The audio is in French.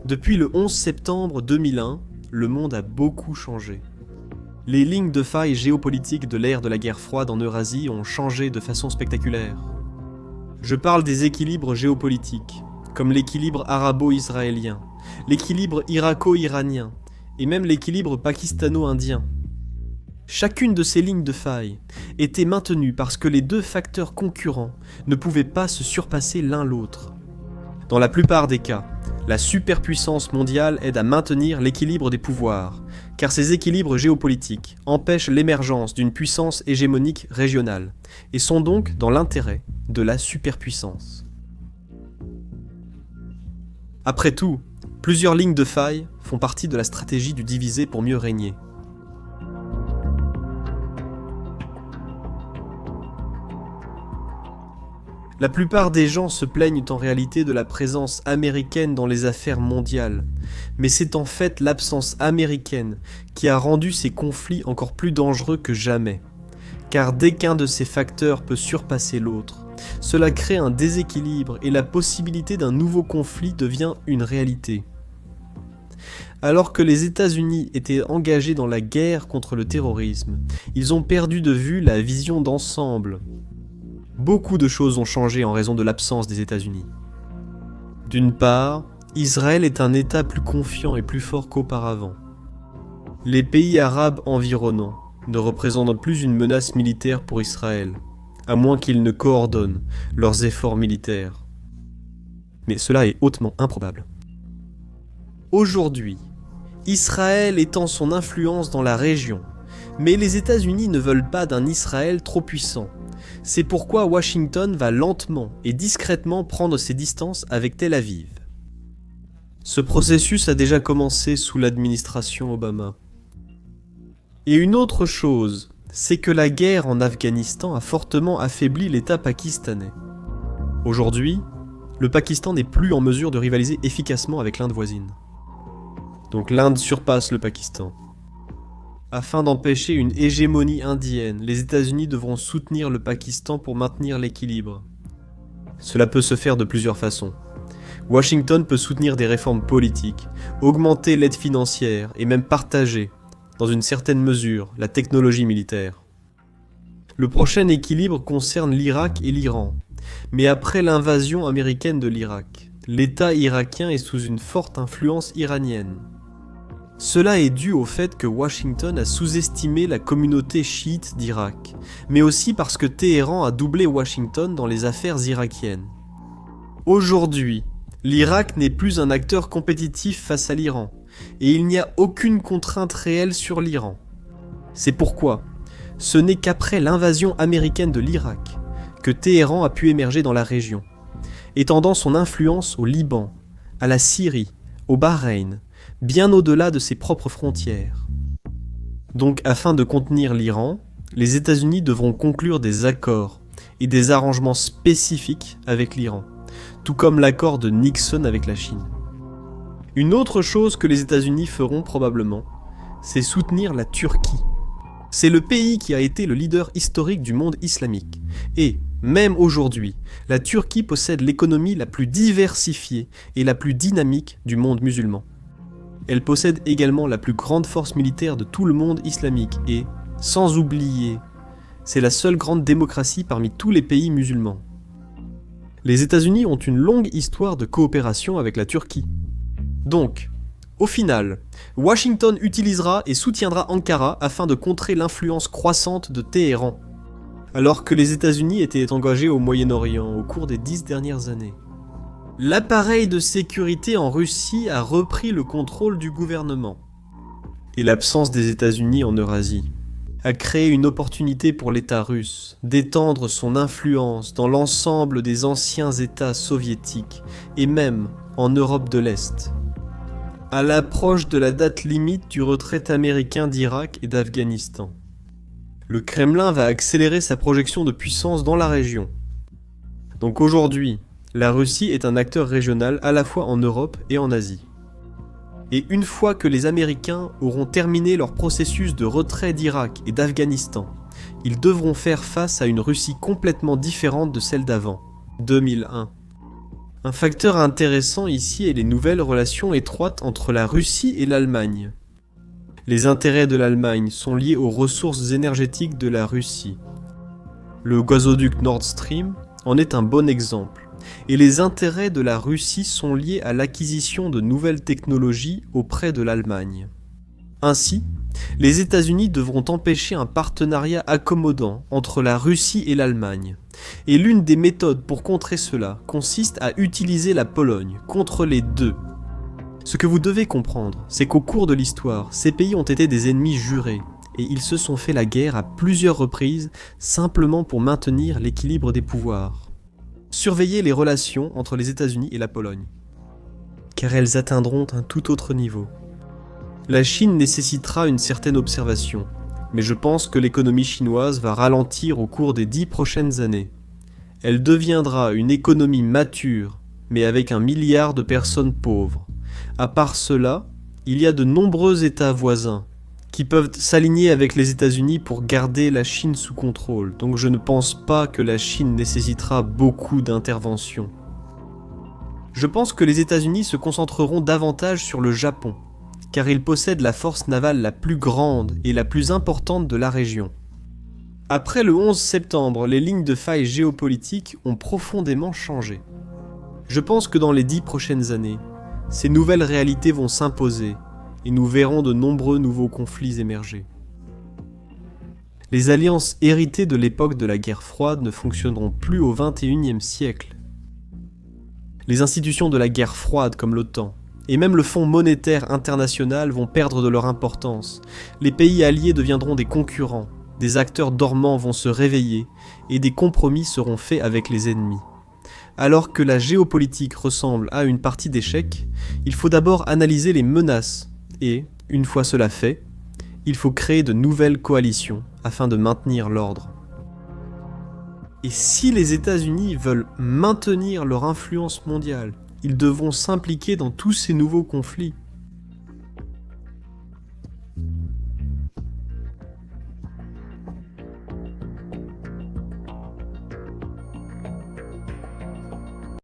Depuis le 11 septembre 2001, le monde a beaucoup changé. Les lignes de faille géopolitiques de l'ère de la guerre froide en Eurasie ont changé de façon spectaculaire. Je parle des équilibres géopolitiques, comme l'équilibre arabo-israélien, l'équilibre irako-iranien, et même l'équilibre pakistano-indien. Chacune de ces lignes de faille était maintenue parce que les deux facteurs concurrents ne pouvaient pas se surpasser l'un l'autre. Dans la plupart des cas, la superpuissance mondiale aide à maintenir l'équilibre des pouvoirs, car ces équilibres géopolitiques empêchent l'émergence d'une puissance hégémonique régionale, et sont donc dans l'intérêt de la superpuissance. Après tout, plusieurs lignes de faille font partie de la stratégie du diviser pour mieux régner. La plupart des gens se plaignent en réalité de la présence américaine dans les affaires mondiales, mais c'est en fait l'absence américaine qui a rendu ces conflits encore plus dangereux que jamais. Car dès qu'un de ces facteurs peut surpasser l'autre, cela crée un déséquilibre et la possibilité d'un nouveau conflit devient une réalité. Alors que les États-Unis étaient engagés dans la guerre contre le terrorisme, ils ont perdu de vue la vision d'ensemble. Beaucoup de choses ont changé en raison de l'absence des États-Unis. D'une part, Israël est un État plus confiant et plus fort qu'auparavant. Les pays arabes environnants ne représentent plus une menace militaire pour Israël, à moins qu'ils ne coordonnent leurs efforts militaires. Mais cela est hautement improbable. Aujourd'hui, Israël étend son influence dans la région, mais les États-Unis ne veulent pas d'un Israël trop puissant. C'est pourquoi Washington va lentement et discrètement prendre ses distances avec Tel Aviv. Ce processus a déjà commencé sous l'administration Obama. Et une autre chose, c'est que la guerre en Afghanistan a fortement affaibli l'État pakistanais. Aujourd'hui, le Pakistan n'est plus en mesure de rivaliser efficacement avec l'Inde voisine. Donc l'Inde surpasse le Pakistan. Afin d'empêcher une hégémonie indienne, les États-Unis devront soutenir le Pakistan pour maintenir l'équilibre. Cela peut se faire de plusieurs façons. Washington peut soutenir des réformes politiques, augmenter l'aide financière et même partager, dans une certaine mesure, la technologie militaire. Le prochain équilibre concerne l'Irak et l'Iran. Mais après l'invasion américaine de l'Irak, l'État irakien est sous une forte influence iranienne. Cela est dû au fait que Washington a sous-estimé la communauté chiite d'Irak, mais aussi parce que Téhéran a doublé Washington dans les affaires irakiennes. Aujourd'hui, l'Irak n'est plus un acteur compétitif face à l'Iran, et il n'y a aucune contrainte réelle sur l'Iran. C'est pourquoi, ce n'est qu'après l'invasion américaine de l'Irak que Téhéran a pu émerger dans la région, étendant son influence au Liban, à la Syrie, au Bahreïn, bien au-delà de ses propres frontières. Donc afin de contenir l'Iran, les États-Unis devront conclure des accords et des arrangements spécifiques avec l'Iran, tout comme l'accord de Nixon avec la Chine. Une autre chose que les États-Unis feront probablement, c'est soutenir la Turquie. C'est le pays qui a été le leader historique du monde islamique. Et, même aujourd'hui, la Turquie possède l'économie la plus diversifiée et la plus dynamique du monde musulman. Elle possède également la plus grande force militaire de tout le monde islamique et, sans oublier, c'est la seule grande démocratie parmi tous les pays musulmans. Les États-Unis ont une longue histoire de coopération avec la Turquie. Donc, au final, Washington utilisera et soutiendra Ankara afin de contrer l'influence croissante de Téhéran, alors que les États-Unis étaient engagés au Moyen-Orient au cours des 10 dernières années. L'appareil de sécurité en Russie a repris le contrôle du gouvernement. Et l'absence des États-Unis en Eurasie a créé une opportunité pour l'État russe d'étendre son influence dans l'ensemble des anciens États soviétiques et même en Europe de l'Est. À l'approche de la date limite du retrait américain d'Irak et d'Afghanistan, le Kremlin va accélérer sa projection de puissance dans la région. Donc aujourd'hui, la Russie est un acteur régional à la fois en Europe et en Asie. Et une fois que les Américains auront terminé leur processus de retrait d'Irak et d'Afghanistan, ils devront faire face à une Russie complètement différente de celle d'avant, 2001. Un facteur intéressant ici est les nouvelles relations étroites entre la Russie et l'Allemagne. Les intérêts de l'Allemagne sont liés aux ressources énergétiques de la Russie. Le gazoduc Nord Stream en est un bon exemple, et les intérêts de la Russie sont liés à l'acquisition de nouvelles technologies auprès de l'Allemagne. Ainsi, les États-Unis devront empêcher un partenariat accommodant entre la Russie et l'Allemagne. Et l'une des méthodes pour contrer cela consiste à utiliser la Pologne contre les deux. Ce que vous devez comprendre, c'est qu'au cours de l'histoire, ces pays ont été des ennemis jurés, et ils se sont fait la guerre à plusieurs reprises simplement pour maintenir l'équilibre des pouvoirs. Surveillez les relations entre les États-Unis et la Pologne, car elles atteindront un tout autre niveau. La Chine nécessitera une certaine observation, mais je pense que l'économie chinoise va ralentir au cours des 10 prochaines années. Elle deviendra une économie mature, mais avec 1 milliard de personnes pauvres. À part cela, il y a de nombreux États voisins qui peuvent s'aligner avec les États-Unis pour garder la Chine sous contrôle, donc je ne pense pas que la Chine nécessitera beaucoup d'interventions. Je pense que les États-Unis se concentreront davantage sur le Japon, car il possède la force navale la plus grande et la plus importante de la région. Après le 11 septembre, les lignes de faille géopolitiques ont profondément changé. Je pense que dans les 10 prochaines années, ces nouvelles réalités vont s'imposer et nous verrons de nombreux nouveaux conflits émerger. Les alliances héritées de l'époque de la guerre froide ne fonctionneront plus au XXIe siècle. Les institutions de la guerre froide comme l'OTAN, et même le Fonds monétaire international vont perdre de leur importance. Les pays alliés deviendront des concurrents, des acteurs dormants vont se réveiller, et des compromis seront faits avec les ennemis. Alors que la géopolitique ressemble à une partie d'échecs, il faut d'abord analyser les menaces, et, une fois cela fait, il faut créer de nouvelles coalitions afin de maintenir l'ordre. Et si les États-Unis veulent maintenir leur influence mondiale, ils devront s'impliquer dans tous ces nouveaux conflits.